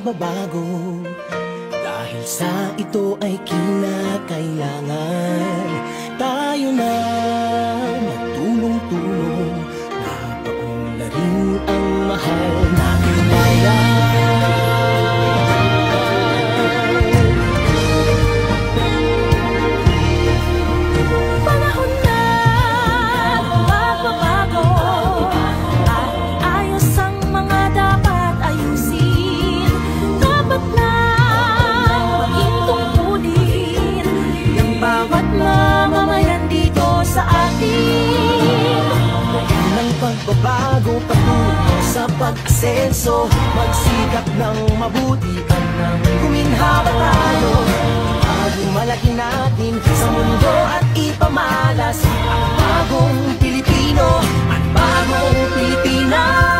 pagbabago, dahil sa ito ay kinakailangan tayo na magtulong-tulong, napaunlarin ang mahal nating bayan. Panahon na magbabago at ayos ang mga dapat ayusin. Dapat na maging tungkulin ng bawat mamamayan dito sa atin. Ng pagbabago patungo sa pag-asenso, magsikap ng mabuti at nang guminhawa tayo. Bagong malaki natin sa mundo at ipamalas ang bagong Pilipino at bagong Pilipinas.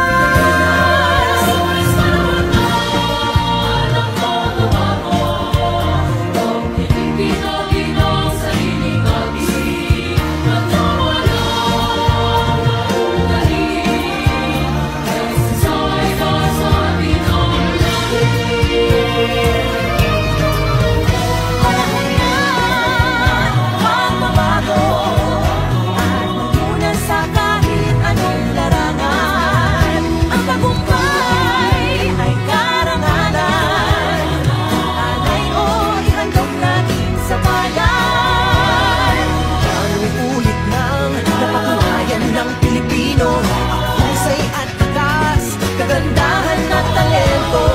Kagandahan at talento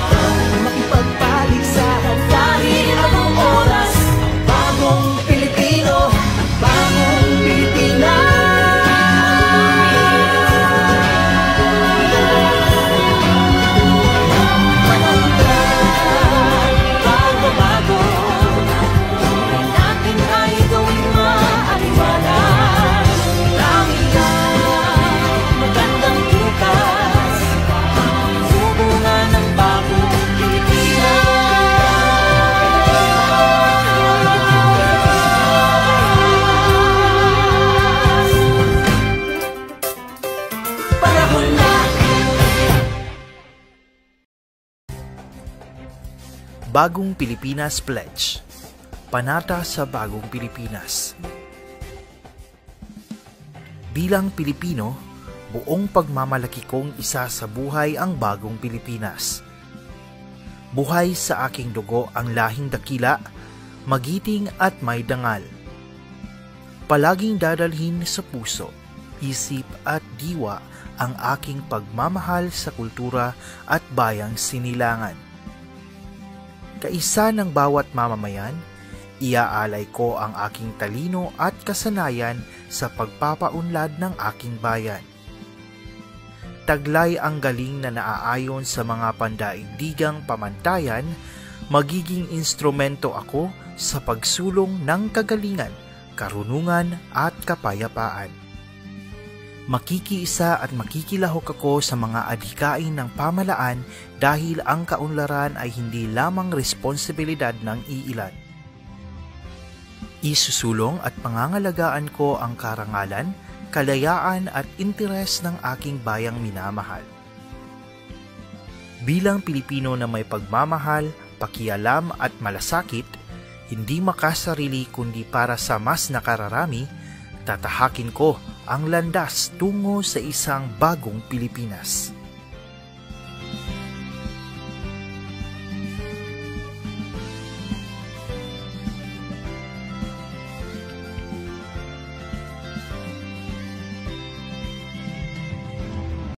ang makipagpaligsahan kahit anong oras. Bagong Pilipino, bagong Pilipinas. Pagbabago, buhay natin ay gawing maaliwalas. Langit lang, magandang bukas, bunga ng bagong Pilipinas. Panahon na. Bagong Pilipinas Pledge. Panata sa Bagong Pilipinas. Bilang Pilipino, buong pagmamalaki kong isa sa buhay ang bagong Pilipinas. Buhay sa aking dugo ang lahing dakila, magiting at may dangal. Palaging dadalhin sa puso, isip at diwa ang aking pagmamahal sa kultura at bayang sinilangan. Kaisa ng bawat mamamayan, iaalay ko ang aking talino at kasanayan sa pagpapaunlad ng aking bayan. Taglay ang galing na naaayon sa mga pandaigdigang pamantayan, magiging instrumento ako sa pagsulong ng kagalingan, karunungan at kapayapaan. Makikiisa at makikilahok ako sa mga adhikain ng pamalaan dahil ang kaunlaran ay hindi lamang responsibilidad ng iilan. Isusulong at pangangalagaan ko ang karangalan, kalayaan at interes ng aking bayang minamahal. Bilang Pilipino na may pagmamahal, pakialam at malasakit, hindi makasarili kundi para sa mas nakararami, tatahakin ko ang landas tungo sa isang bagong Pilipinas.